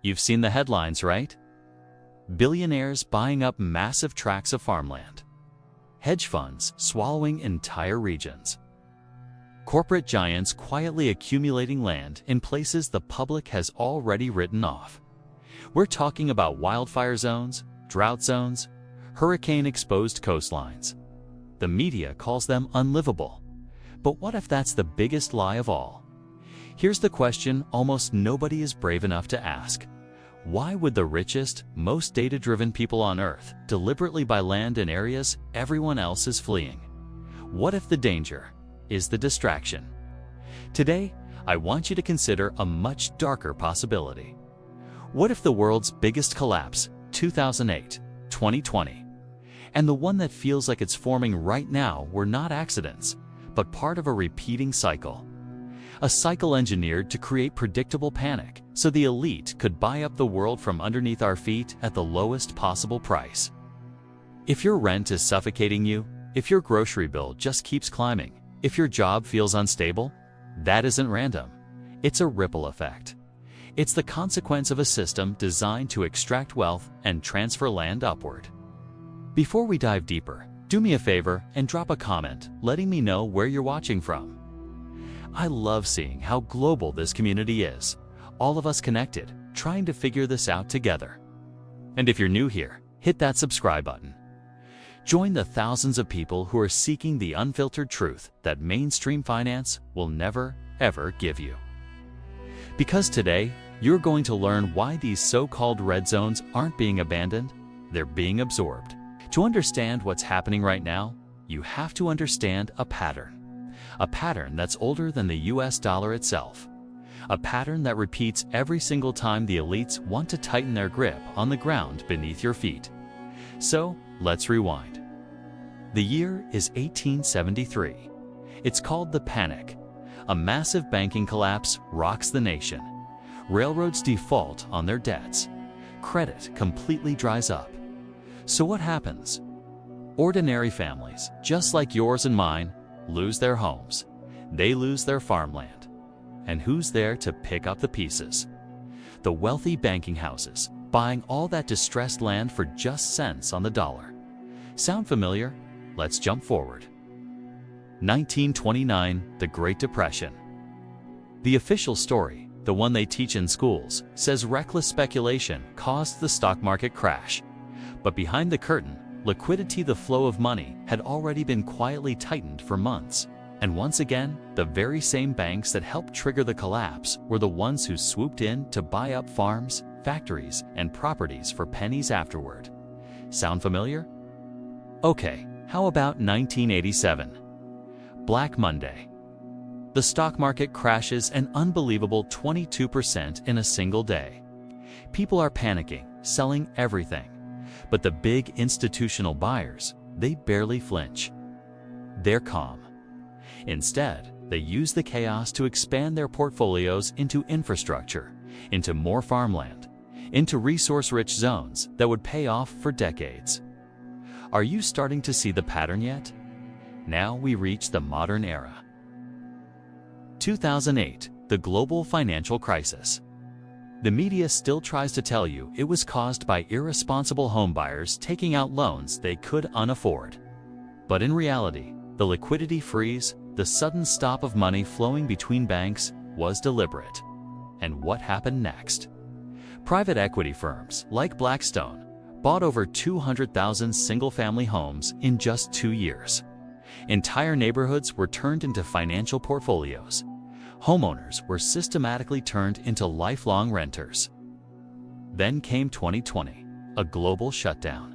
You've seen the headlines, right? Billionaires buying up massive tracts of farmland. Hedge funds swallowing entire regions. Corporate giants quietly accumulating land in places the public has already written off. We're talking about wildfire zones, drought zones, hurricane-exposed coastlines. The media calls them unlivable. But what if that's the biggest lie of all? Here's the question almost nobody is brave enough to ask. Why would the richest, most data-driven people on Earth deliberately buy land in areas everyone else is fleeing? What if the danger is the distraction? Today, I want you to consider a much darker possibility. What if the world's biggest collapse, 2008, 2020, and the one that feels like it's forming right now were not accidents, but part of a repeating cycle? A cycle engineered to create predictable panic so the elite could buy up the world from underneath our feet at the lowest possible price. If your rent is suffocating you, if your grocery bill just keeps climbing, if your job feels unstable, that isn't random. It's a ripple effect. It's the consequence of a system designed to extract wealth and transfer land upward. Before we dive deeper, do me a favor and drop a comment letting me know where you're watching from. I love seeing how global this community is, all of us connected, trying to figure this out together. And if you're new here, hit that subscribe button. Join the thousands of people who are seeking the unfiltered truth that mainstream finance will never, ever give you. Because today, you're going to learn why these so-called red zones aren't being abandoned, they're being absorbed. To understand what's happening right now, you have to understand a pattern. A pattern that's older than the US dollar itself. A pattern that repeats every single time the elites want to tighten their grip on the ground beneath your feet. So, let's rewind. The year is 1873. It's called the Panic. A massive banking collapse rocks the nation. Railroads default on their debts. Credit completely dries up. So what happens? Ordinary families, just like yours and mine, lose their homes. They lose their farmland. And who's there to pick up the pieces? The wealthy banking houses, buying all that distressed land for just cents on the dollar. Sound familiar? Let's jump forward. 1929, the Great Depression. The official story, the one they teach in schools, says reckless speculation caused the stock market crash. But behind the curtain, liquidity, the flow of money, had already been quietly tightened for months. And once again, the very same banks that helped trigger the collapse were the ones who swooped in to buy up farms, factories, and properties for pennies afterward. Sound familiar? Okay, how about 1987? Black Monday. The stock market crashes an unbelievable 22% in a single day. People are panicking, selling everything. But the big institutional buyers, they barely flinch. They're calm. Instead, they use the chaos to expand their portfolios into infrastructure, into more farmland, into resource-rich zones that would pay off for decades. Are you starting to see the pattern yet? Now we reach the modern era. 2008, the global financial crisis. The media still tries to tell you it was caused by irresponsible homebuyers taking out loans they could unafford. But in reality, the liquidity freeze, the sudden stop of money flowing between banks, was deliberate. And what happened next? Private equity firms like Blackstone bought over 200,000 single-family homes in just 2 years. Entire neighborhoods were turned into financial portfolios. Homeowners were systematically turned into lifelong renters. Then came 2020, a global shutdown.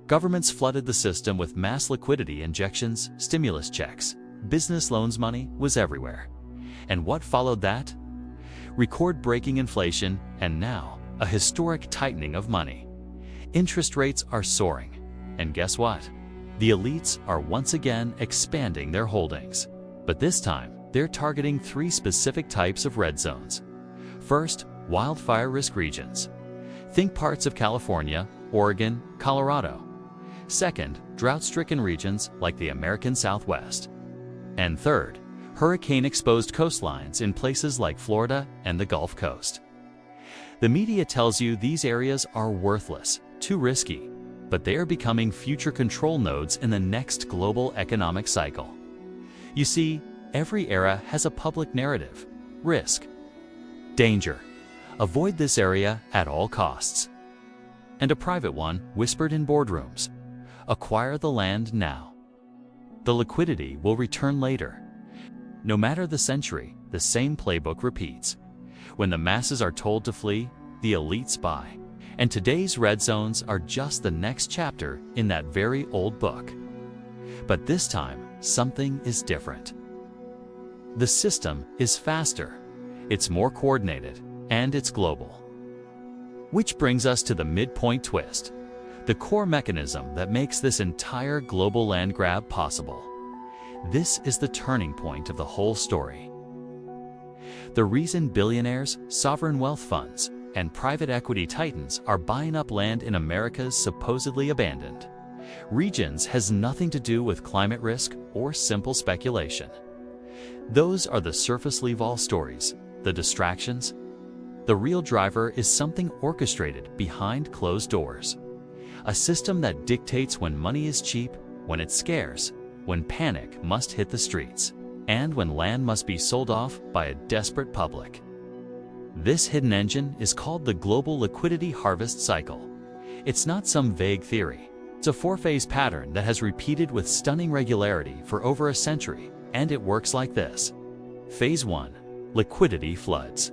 Governments flooded the system with mass liquidity injections, stimulus checks. Business loans money was everywhere. And what followed that? Record-breaking inflation, and now a historic tightening of money. Interest rates are soaring. And guess what? The elites are once again expanding their holdings. But this time, they're targeting 3 specific types of red zones. First, wildfire risk regions. Think parts of California, Oregon, Colorado. Second, drought-stricken regions like the American Southwest. And third, hurricane-exposed coastlines in places like Florida and the Gulf Coast. The media tells you these areas are worthless, too risky, but they are becoming future control nodes in the next global economic cycle. You see, every era has a public narrative: risk, danger, avoid this area at all costs. And a private one whispered in boardrooms: acquire the land now. The liquidity will return later. No matter the century, the same playbook repeats. When the masses are told to flee, the elites buy. And today's red zones are just the next chapter in that very old book. But this time, something is different. The system is faster, it's more coordinated, and it's global. Which brings us to the midpoint twist, the core mechanism that makes this entire global land grab possible. This is the turning point of the whole story. The reason billionaires, sovereign wealth funds, and private equity titans are buying up land in America's supposedly abandoned regions has nothing to do with climate risk or simple speculation. Those are the surface level stories, the distractions. The real driver is something orchestrated behind closed doors. A system that dictates when money is cheap, when it's scarce, when panic must hit the streets, and when land must be sold off by a desperate public. This hidden engine is called the global liquidity harvest cycle. It's not some vague theory. It's a four-phase pattern that has repeated with stunning regularity for over a century, and it works like this. Phase 1. Liquidity floods.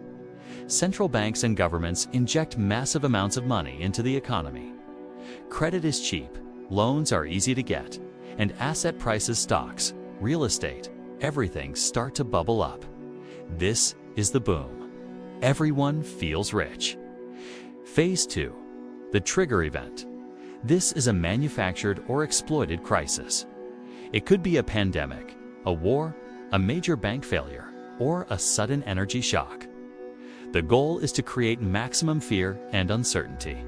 Central banks and governments inject massive amounts of money into the economy. Credit is cheap, loans are easy to get, and asset prices, stocks, real estate, everything start to bubble up. This is the boom. Everyone feels rich. Phase 2. The trigger event. This is a manufactured or exploited crisis. It could be a pandemic, a war, a major bank failure, or a sudden energy shock. The goal is to create maximum fear and uncertainty.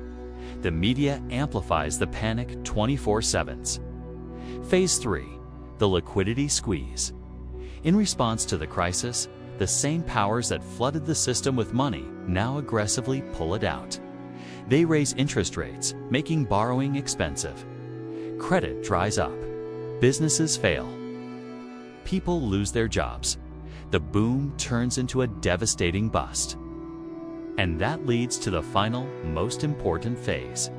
The media amplifies the panic 24/7. Phase 3. The liquidity squeeze. In response to the crisis, the same powers that flooded the system with money now aggressively pull it out. They raise interest rates, making borrowing expensive. Credit dries up. Businesses fail. People lose their jobs. The boom turns into a devastating bust. And that leads to the final, most important phase.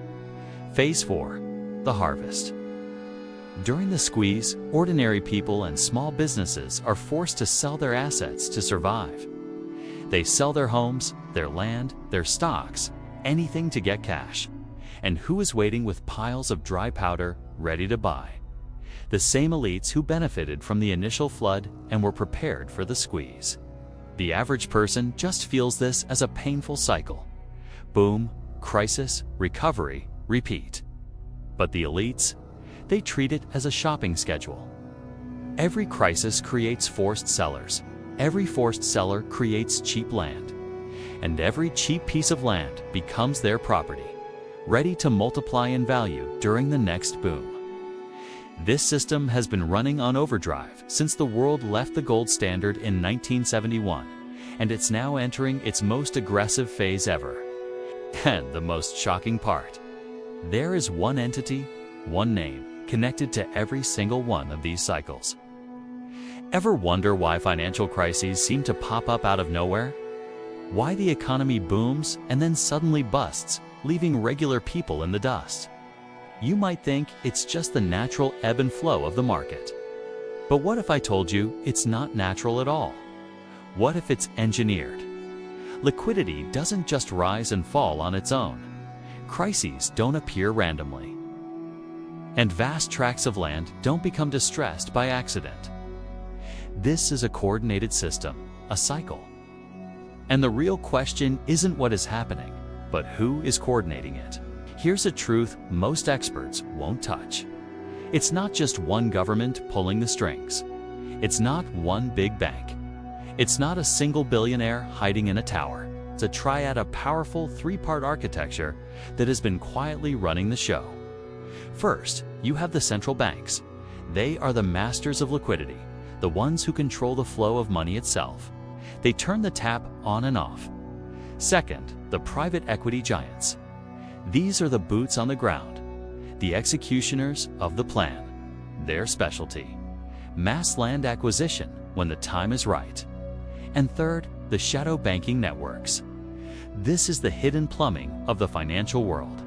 Phase 4. The harvest. During the squeeze, ordinary people and small businesses are forced to sell their assets to survive. They sell their homes, their land, their stocks, anything to get cash. And who is waiting with piles of dry powder ready to buy? The same elites who benefited from the initial flood and were prepared for the squeeze. The average person just feels this as a painful cycle. Boom, crisis, recovery, repeat. But the elites, they treat it as a shopping schedule. Every crisis creates forced sellers. Every forced seller creates cheap land. And every cheap piece of land becomes their property, ready to multiply in value during the next boom. This system has been running on overdrive since the world left the gold standard in 1971, and it's now entering its most aggressive phase ever. And the most shocking part, there is one entity, one name, connected to every single one of these cycles. Ever wonder why financial crises seem to pop up out of nowhere? Why the economy booms and then suddenly busts, leaving regular people in the dust? You might think it's just the natural ebb and flow of the market. But what if I told you it's not natural at all? What if it's engineered? Liquidity doesn't just rise and fall on its own. Crises don't appear randomly. And vast tracts of land don't become distressed by accident. This is a coordinated system, a cycle. And the real question isn't what is happening, but who is coordinating it. Here's a truth most experts won't touch. It's not just one government pulling the strings. It's not one big bank. It's not a single billionaire hiding in a tower. It's a triad of powerful three-part architecture that has been quietly running the show. First, you have the central banks. They are the masters of liquidity, the ones who control the flow of money itself. They turn the tap on and off. Second, the the private equity giants. These are the boots on the ground, the executioners of the plan. Their specialty: mass land acquisition when the time is right. And third, the shadow banking networks. This is the hidden plumbing of the financial world.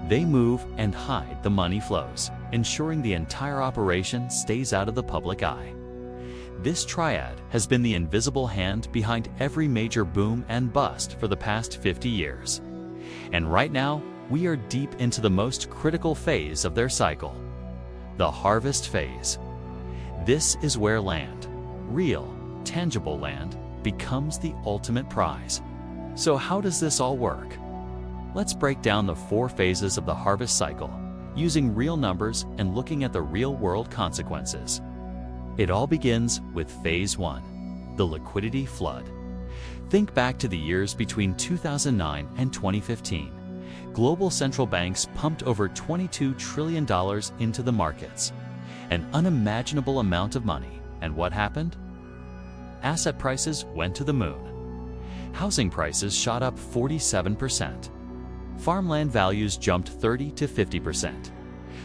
They move and hide the money flows, ensuring the entire operation stays out of the public eye. This triad has been the invisible hand behind every major boom and bust for the past 50 years. And right now, we are deep into the most critical phase of their cycle, the harvest phase. This is where land, real, tangible land, becomes the ultimate prize. So how does this all work? Let's break down the 4 phases of the harvest cycle, using real numbers and looking at the real-world consequences. It all begins with Phase 1, the liquidity flood. Think back to the years between 2009 and 2015. Global central banks pumped over $22 trillion into the markets, an unimaginable amount of money. And what happened? Asset prices went to the moon. Housing prices shot up 47%. Farmland values jumped 30 to 50%.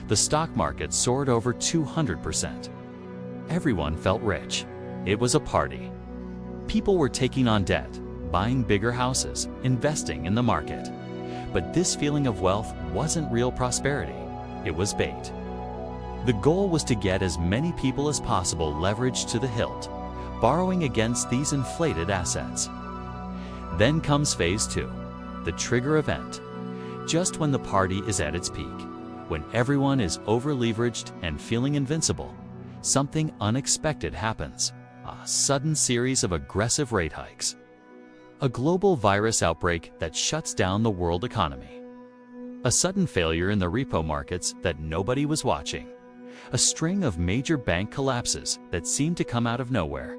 The stock market soared over 200%. Everyone felt rich. It was a party. People were taking on debt, buying bigger houses, investing in the market. But this feeling of wealth wasn't real prosperity. It was bait. The goal was to get as many people as possible leveraged to the hilt, borrowing against these inflated assets. Then comes Phase 2, the trigger event. Just when the party is at its peak, when everyone is over-leveraged and feeling invincible, something unexpected happens: a sudden series of aggressive rate hikes. A global virus outbreak that shuts down the world economy. A sudden failure in the repo markets that nobody was watching. A string of major bank collapses that seem to come out of nowhere.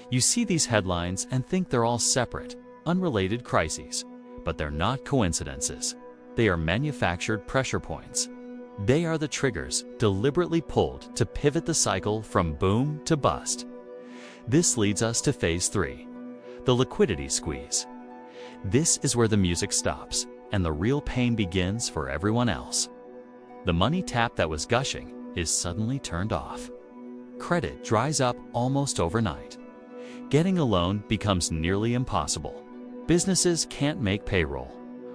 You see these headlines and think they're all separate, unrelated crises, but they're not coincidences. They are manufactured pressure points. They are the triggers deliberately pulled to pivot the cycle from boom to bust. This leads us to Phase 3, the liquidity squeeze. This is where the music stops and the real pain begins for everyone else. The money tap that was gushing is suddenly turned off. Credit dries up almost overnight. Getting a loan becomes nearly impossible. Businesses can't make payroll.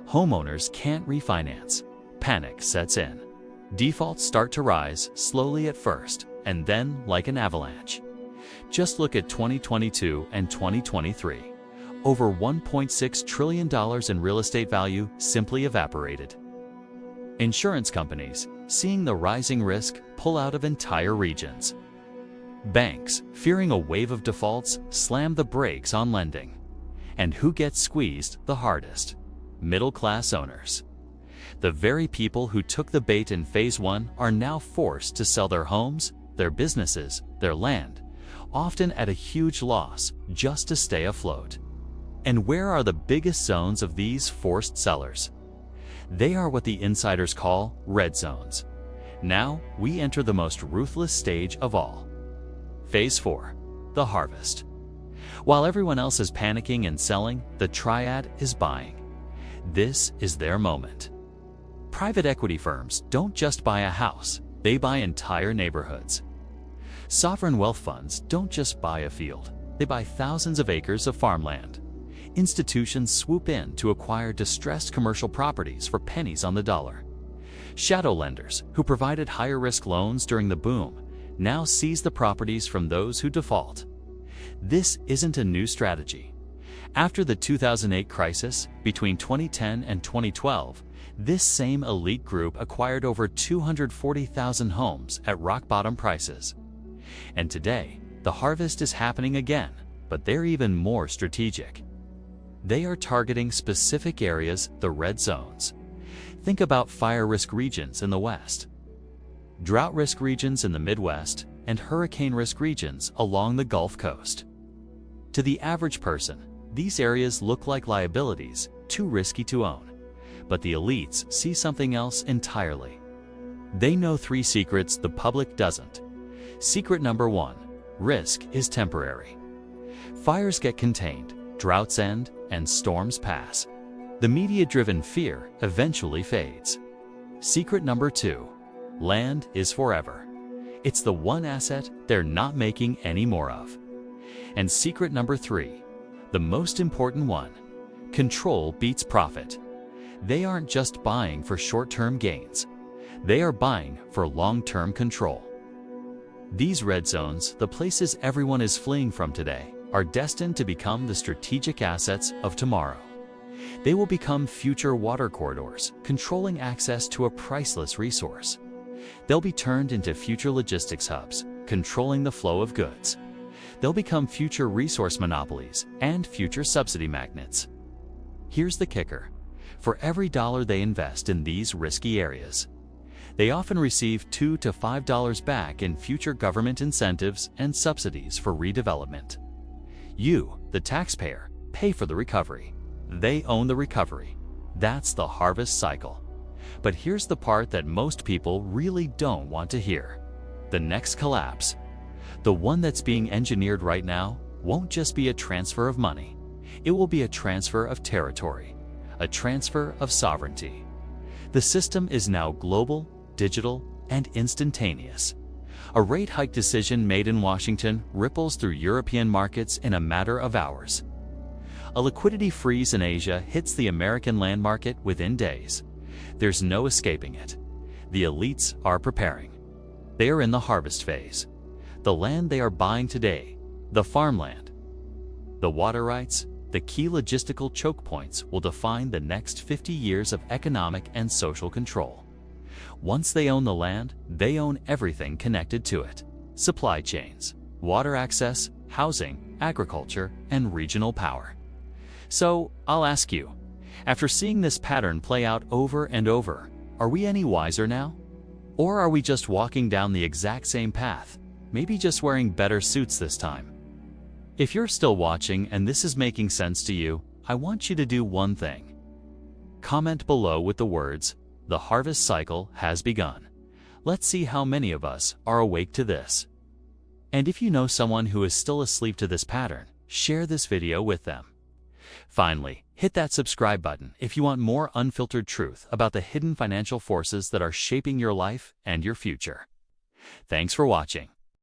Homeowners can't refinance. Panic sets in. Defaults start to rise, slowly at first, and then like an avalanche. Just look at 2022 and 2023. Over $1.6 trillion in real estate value simply evaporated. Insurance companies, seeing the rising risk, pull out of entire regions. Banks, fearing a wave of defaults, slam the brakes on lending. And who gets squeezed the hardest? Middle-class owners. The very people who took the bait in Phase 1 are now forced to sell their homes, their businesses, their land, often at a huge loss, just to stay afloat. And where are the biggest zones of these forced sellers? They are what the insiders call red zones. Now we enter the most ruthless stage of all. Phase 4, the harvest. While everyone else is panicking and selling, the triad is buying. This is their moment. Private equity firms don't just buy a house, they buy entire neighborhoods. Sovereign wealth funds don't just buy a field, they buy thousands of acres of farmland. Institutions swoop in to acquire distressed commercial properties for pennies on the dollar. Shadow lenders, who provided higher risk loans during the boom, now seize the properties from those who default. This isn't a new strategy. After the 2008 crisis, between 2010 and 2012, this same elite group acquired over 240,000 homes at rock-bottom prices. And today, the harvest is happening again, but they're even more strategic. They are targeting specific areas, the red zones. Think about fire risk regions in the West, drought risk regions in the Midwest, and hurricane risk regions along the Gulf Coast. To the average person, these areas look like liabilities, too risky to own. But the elites see something else entirely. They know 3 secrets the public doesn't. Secret number 1, risk is temporary. Fires get contained, droughts end, and storms pass. The media-driven fear eventually fades. Secret number 2. Land is forever. It's the one asset they're not making any more of. And secret number 3, the most important one, control beats profit. They aren't just buying for short-term gains. They are buying for long-term control. These red zones, the places everyone is fleeing from today, are destined to become the strategic assets of tomorrow. They will become future water corridors, controlling access to a priceless resource. They'll be turned into future logistics hubs, controlling the flow of goods. They'll become future resource monopolies and future subsidy magnets. Here's the kicker. For every dollar they invest in these risky areas, they often receive $2 to $5 back in future government incentives and subsidies for redevelopment. You, the taxpayer, pay for the recovery. They own the recovery. That's the harvest cycle. But here's the part that most people really don't want to hear. The next collapse, the one that's being engineered right now, won't just be a transfer of money. It will be a transfer of territory, a transfer of sovereignty. The system is now global, digital, and instantaneous. A rate hike decision made in Washington ripples through European markets in a matter of hours. A liquidity freeze in Asia hits the American land market within days. There's no escaping it. The elites are preparing. They are in the harvest phase. The land they are buying today, the farmland, the water rights, the key logistical choke points will define the next 50 years of economic and social control. Once they own the land, they own everything connected to it. Supply chains, water access, housing, agriculture, and regional power. So, I'll ask you, after seeing this pattern play out over and over, are we any wiser now? Or are we just walking down the exact same path, maybe just wearing better suits this time? If you're still watching and this is making sense to you, I want you to do one thing. Comment below with the words, "The harvest cycle has begun." Let's see how many of us are awake to this. And if you know someone who is still asleep to this pattern, share this video with them. Finally, hit that subscribe button if you want more unfiltered truth about the hidden financial forces that are shaping your life and your future. Thanks for watching.